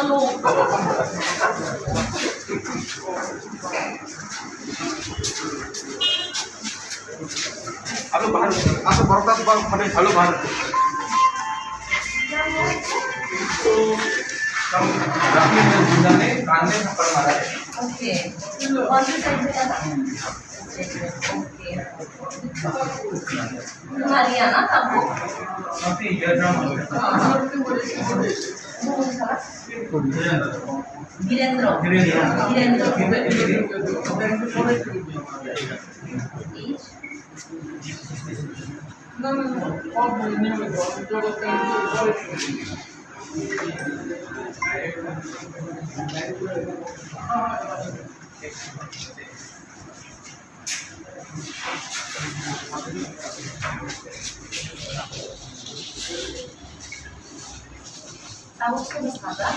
लो। Halo bahan, aku berkat bang pada halo bahan. तो हम राखी में जिंदा ने कान में थप्पड़ मारा है। ओके, कौन सी साइड से था? ओके, तुम्हारी आना आपको? अभी ये drama Girendra tahu apa?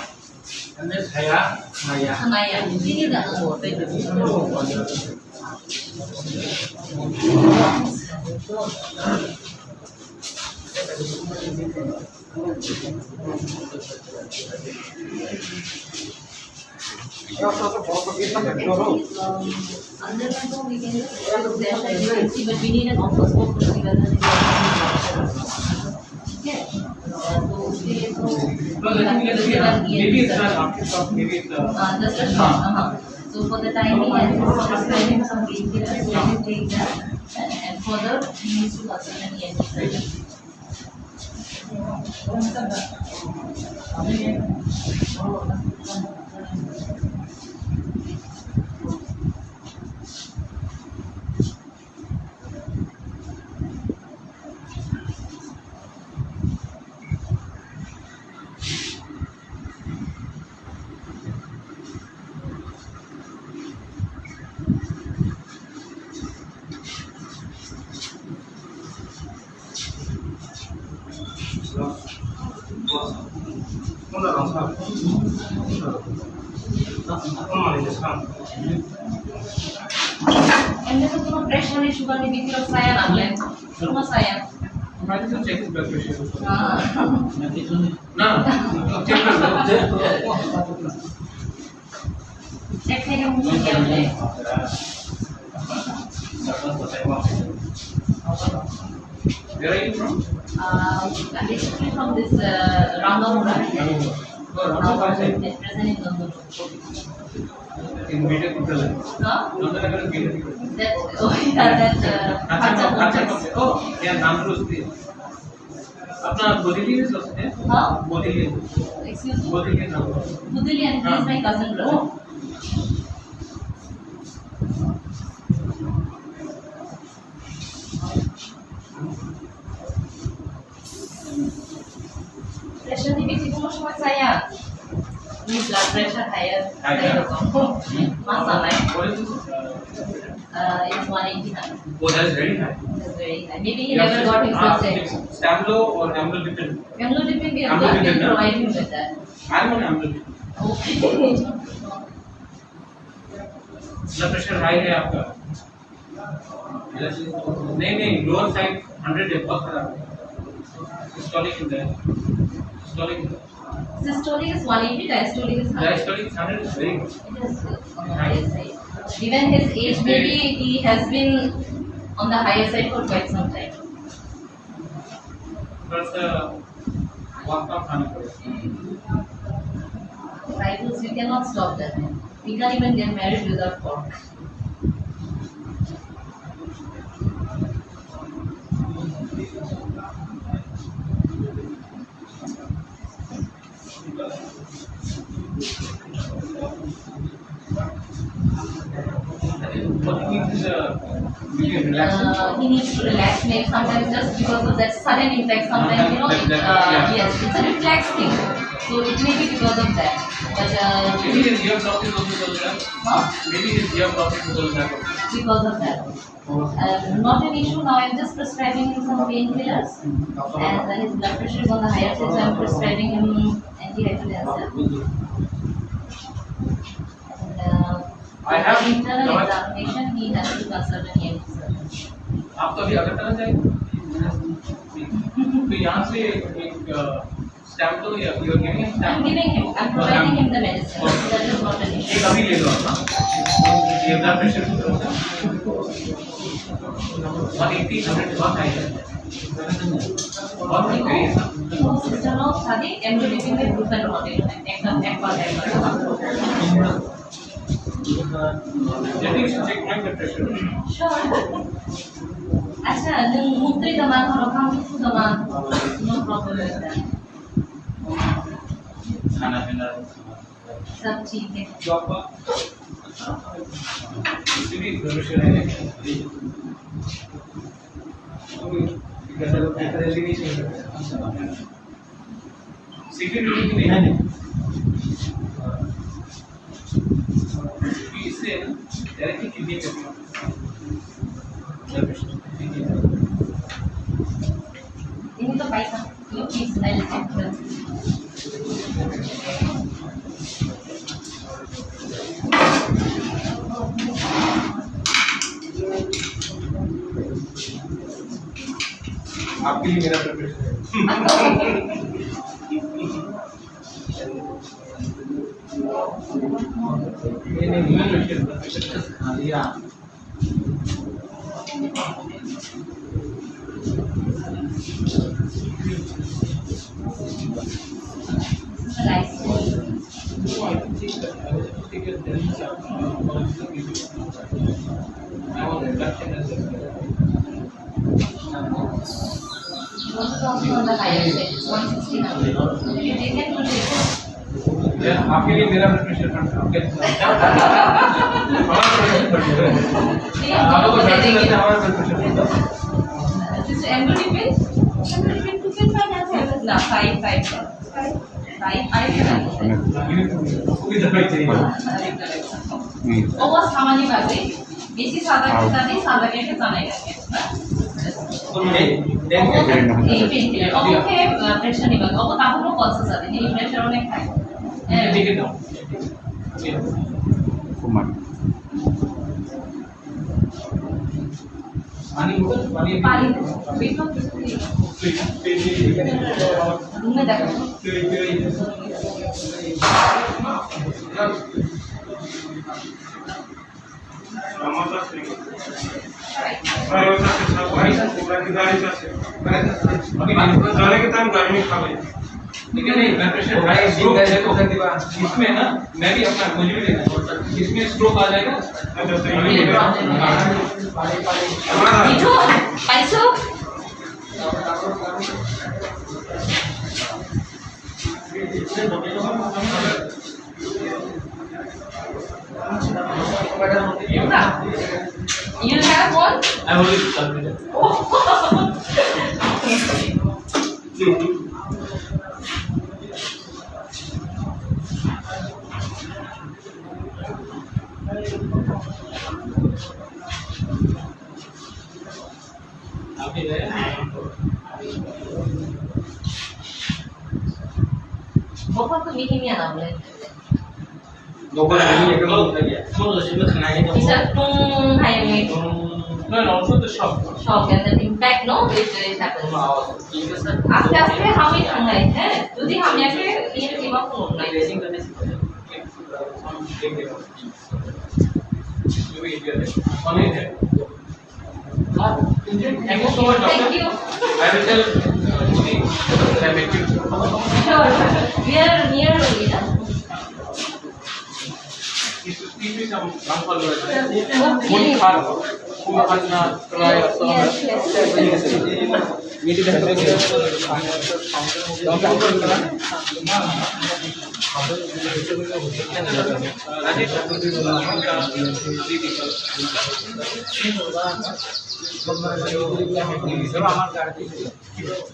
Ini saya Maya. Maya, ini nggak mau Understand we can see, but we need an office work to see whether they Maybe it's not after shop, maybe it's that's a shop. So for the timing and for prescribing some painkillers, we can take that, and further he needs to consult an ENT surgeon. And this is pressure issue kan di pikiran saya namanya rumah saya. Mari kita cek blood pressure. Cek saya mungkin ya boleh. Where are you from? I'm basically from this Rangamura. Present in Rangamura. In Media Kuala. Nandanagar Media. That oh yeah that Oh yeah नाम तो उसकी अपना बोधिली में सोचते हैं हाँ बोधिली excuse me बोधिली नाम Budili and he is my cousin brother. Pressure di pipi ko semua saya. Ini blood pressure higher. Masalah. It's 189. Oh, that is very high. That's very high. Maybe he never got his consent. Stablo or amlodipine? Amlodipine we have got to provide him with that. I'm on amlodipine. Okay. Blood pressure high है आपका? नहीं lower side 100 है बहुत खराब है. Systolic in there. Systolic. Systolic is 180, diastolic is 100. Diastolic 100 is very good. It is on the higher side. Even his age, maybe he has been on the higher side for quite some time. But walk off खाना पड़ेगा. Rivals, we cannot stop that. We can't even get married without pork. What he needs is really relaxing. He needs to relax, maybe sometimes just because of that sudden impact. Sometimes yes, it's a reflex thing. So it may be because of that. But maybe his ear block is also because of that. Maybe his ear block is because of that. Because of that. Not an issue now. I'm just prescribing him some painkillers, and his blood pressure is on the higher side, so I'm prescribing him antihypertensive. I have internal examination. He has to consult an ENT surgeon. आप तो अभी अगरतला जाएंगे तो यहाँ से एक stamp तो you are giving him I'm stamp. giving him, I'm providing him the medicine. That is not an issue. एक अभी ले लो आप ना. ये blood pressure 180 बहुत हाई है. बहुत हाई है. Sister of Sadi, embryo में gluten protein है. एकदम Jyoti, you should check my blood pressure. Sure. अच्छा, मूत्री दमा करो, काम कुछ दमा, no problem with that. खाना पीना सब ठीक है. जॉब पर इसीलिए blood pressure है. सिक्योरिटी नहीं है. इससे डायरेक्टली किडनी पे Ini tuh baik kan? Ini style check. आपके लिए मेरा प्रिपरेशन है. आपके लिए मेरा प्रिपरेशन आपके आपको करते करते हमारा प्रिपरेशन This embryo pin 2.5 ना 5 कोई दवाई चाहिए. वो सामान्य बात है. बेसी सादा के साथ ही सादा के जाने लगे. तो ये ये पेनकिलर अब के प्रेशर नहीं बगा अब ताहलो कौन सा सादे ये प्रेशर उन्हें खाए ठीक है ना. पानी बेटो रूम में देखो नहीं मैं प्रेशर हाई स्ट्रोक देखो इसमें ना मैं भी अपना मुझे भी लेना इसमें स्ट्रोक आ जाएगा. बेटो पैसो You have one? I already submitted. बहुत तो मीठी नहीं आना बोले Global ini ya kalau mau sih makan aja. bisa tung hai में No, also the shop. shock and the impact no which is happens आस्ते आस्ते हम ही ठंगाई है यदि हम यहाँ के ये कीमा को नहीं Dressing करने से जो भी इधर है ऑनलाइन है. Thank you so much, doctor. Thank you. I will tell Jyoti that I met you. Sure. We are near only na This is some transfer. Okay.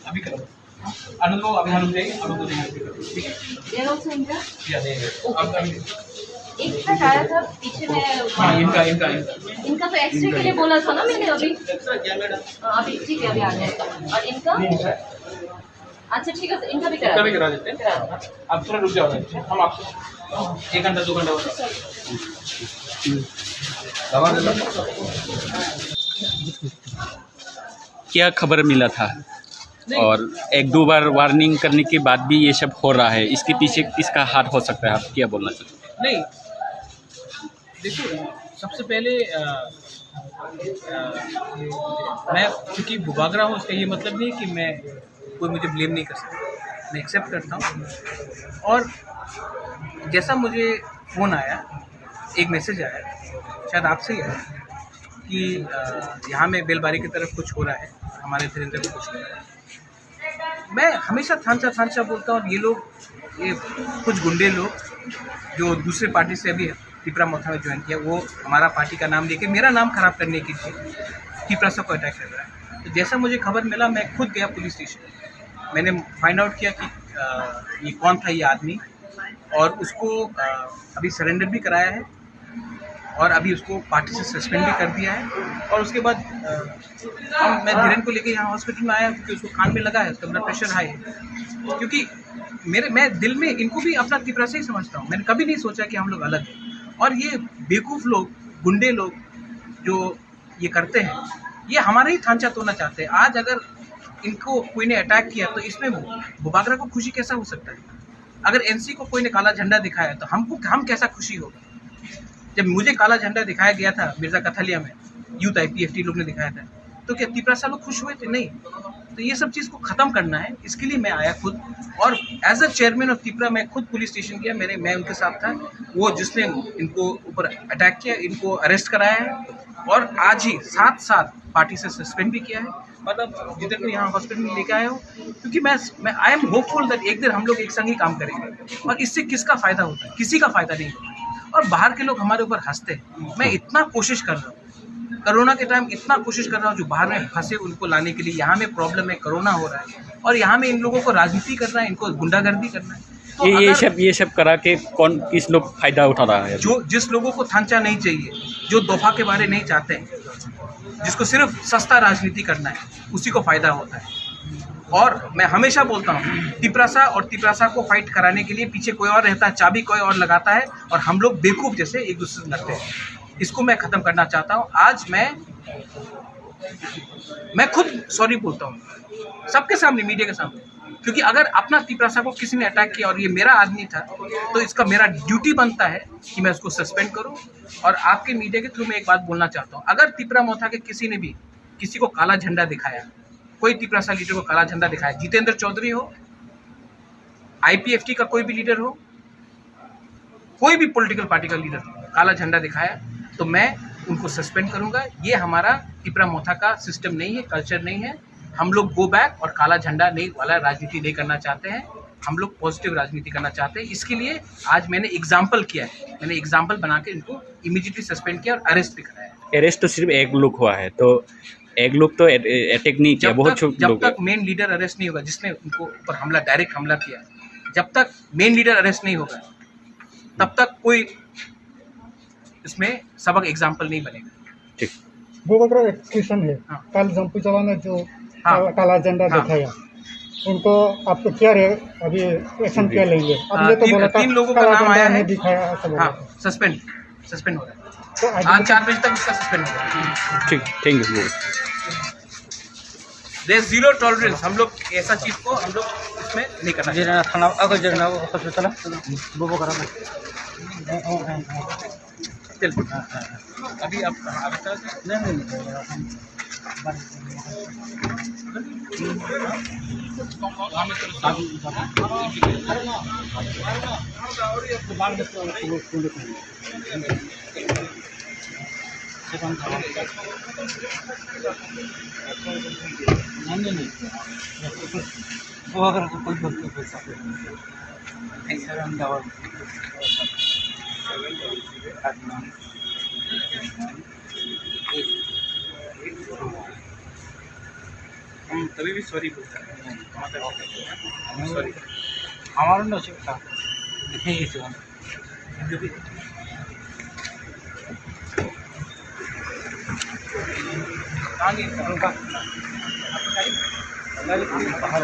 अभी करो आनंद को अभी हम देंगे आनंद को देंगे. There also India. या देंगे अब एक ट्रक आया था पीछे में हाँ इनका इनका तो एक्सरे के लिए बोला था ना मैंने अभी अभी ठीक है अभी आ जाएगा और इनका अच्छा ठीक है इनका भी करा देते हैं. आप थोड़ा रुक जाओ हम आपको 1 घंटा 2 घंटा दवा दे दो. क्या खबर मिला था? और एक दो बार वार्निंग करने के बाद भी ये सब हो रहा है, इसके पीछे किसका हाथ हो सकता है, आप क्या बोलना चाहते हैं? नहीं, देखो सबसे पहले मैं क्योंकि बुबागरा हूँ उसका ये मतलब नहीं कि मैं कोई मुझे ब्लेम नहीं कर सकता, मैं एक्सेप्ट करता हूँ। और जैसा मुझे फ़ोन आया, एक मैसेज आया, शायद आपसे ही आया कि यहाँ में बेलबारी की तरफ कुछ हो रहा है, हमारे धीरेन्द्र को कुछ हो रहा है। मैं हमेशा थानचा बोलता हूँ, और ये कुछ गुंडे लोग जो दूसरे पार्टी से अभी टिपरा मोथा में ज्वाइन किया, वो हमारा पार्टी का नाम लेके मेरा नाम खराब करने के लिए टिपरा से को अटैक कर रहा है। तो जैसा मुझे खबर मिला, मैं खुद गया पुलिस स्टेशन, मैंने फाइंड आउट किया कि ये कौन था ये आदमी, और उसको अभी सरेंडर भी कराया है और अभी उसको पार्टी से सस्पेंड भी कर दिया है। और उसके बाद मैं धीरेन को लेके यहाँ हॉस्पिटल में आया क्योंकि उसको कान में लगा है, उसका ब्लड प्रेशर हाई है। क्योंकि मैं दिल में इनको भी अपना टिपरा से ही समझता हूँ, मैंने कभी नहीं सोचा कि हम लोग अलग हैं। और ये बेवकूफ़ लोग, गुंडे लोग जो ये करते हैं, ये हमारा ही थांचा तोड़ना चाहते हैं। आज अगर इनको कोई ने अटैक किया तो इसमें बुबागरा को खुशी कैसा हो सकता है? अगर एनसी को कोई ने काला झंडा दिखाया तो हम कैसा खुशी होगा? जब मुझे काला झंडा दिखाया गया था मिर्ज़ा कथलिया में, यूथ IPFT लोग ने दिखाया था, तो क्या टिपरा लोग खुश हुए थे? नहीं। तो ये सब चीज़ को ख़त्म करना है, इसके लिए मैं आया खुद। और as a chairman of Tipra मैं खुद पुलिस स्टेशन गया, मैं उनके साथ था। वो जिसने इनको ऊपर अटैक किया, इनको अरेस्ट कराया है और आज ही साथ पार्टी से सस्पेंड भी किया है। मतलब जिधर को यहाँ हॉस्पिटल में लेके आया हूँ, क्योंकि मैं आई एम होपफुल दैट एक दिन हम लोग एक संग ही काम करेंगे और इससे किसका फ़ायदा होता है? किसी का फ़ायदा नहीं होता। और बाहर के लोग हमारे ऊपर हंसते हैं। मैं इतना कोशिश कर रहा हूँ, कोरोना के टाइम इतना कोशिश कर रहा हूँ, जो बाहर में फंसे उनको लाने के लिए। यहाँ में प्रॉब्लम है, कोरोना हो रहा है और यहाँ में इन लोगों को राजनीति करना है, इनको गुंडागर्दी करना है। तो ये सब करा के कौन किस लोग फायदा उठा रहा है? जिस लोगों को थांचा नहीं चाहिए, जो दफा के बारे नहीं चाहते हैं, जिसको सिर्फ सस्ता राजनीति करना है, उसी को फायदा होता है। और मैं हमेशा बोलता हूँ, टिपरासा को फाइट कराने के लिए पीछे कोई और रहता है, चाबी कोई और लगाता है और हम लोग बेवकूफ़ जैसे एक दूसरे से लड़ते हैं। इसको मैं ख़त्म करना चाहता हूँ। आज मैं खुद सॉरी बोलता हूँ सबके सामने, मीडिया के सामने, क्योंकि अगर अपना टिपरासा को किसी ने अटैक किया और ये मेरा आदमी था, तो इसका मेरा ड्यूटी बनता है कि मैं उसको सस्पेंड करूँ। और आपके मीडिया के थ्रू मैं एक बात बोलना चाहता हूँ, अगर टिपरा मोथा के किसी ने भी किसी को काला झंडा दिखाया, कोई टिपरासा लीडर को काला झंडा दिखाया, जितेंद्र चौधरी हो, IPFT का कोई भी लीडर हो, कोई भी पॉलिटिकल पार्टी का लीडर काला झंडा दिखाया, तो मैं उनको सस्पेंड करूंगा। ये हमारा टिपरा मोथा का सिस्टम नहीं है, कल्चर नहीं है। हम लोग गो बैक और काला झंडा नहीं वाला राजनीति नहीं करना चाहते हैं, हम लोग पॉजिटिव राजनीति करना चाहते हैं। इसके लिए आज मैंने एग्जाम्पल किया है, मैंने एग्जाम्पल बना के इनको इमीडिएटली सस्पेंड किया और अरेस्ट भी कराया। अरेस्ट तो सिर्फ एक लोग हुआ है, तो एक लोग तो अटैक नहीं किया, बहुत जब तक मेन लीडर अरेस्ट नहीं होगा, जिसने उनको ऊपर हमला, डायरेक्ट हमला किया, जब तक मेन लीडर अरेस्ट नहीं होगा, तब तक कोई इसमें सबक एग्जाम्पल नहीं बनेगा। ठीक। बुबागरा एक क्वेश्चन है। हाँ। कल जम्पू चला ने जो हाँ। काला झंडा हाँ। दिखाया, उनको आपको क्या अभी एक्शन क्या लेंगे? अब ये तो बोला था 3 लोगों का काला नाम झंडा आया नहीं है। दिखाया, ऐसा बोला हाँ, था। सस्पेंड हो रहा है। तो आज 4 बजे तक इसका सस्पेंड होगा। ठीक, thank you. There is zero tolerance. हम लोग ऐसा चीज को हम लोग इसमें नहीं करना चाहिए। थाना अगर जरना हॉस्पिटल बुबागरा में चल अभी आप नहीं बुबागरा को कोई बोल सकते ऐसा हम दवा हम तभी भी सॉरी बोलते हैं, सॉरी हमारा नसीब था देखेंगे से हम जो भी आगे उनका बाहर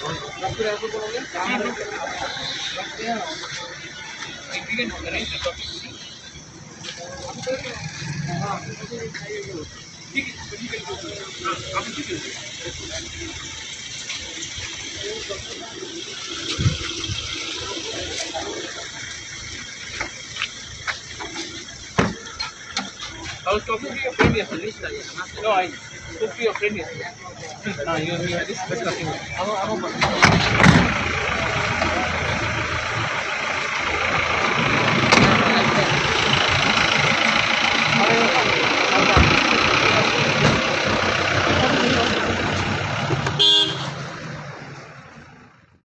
I was talking to your friend yesterday. No, I spoke to your friend yesterday. No, you are this. That's nothing.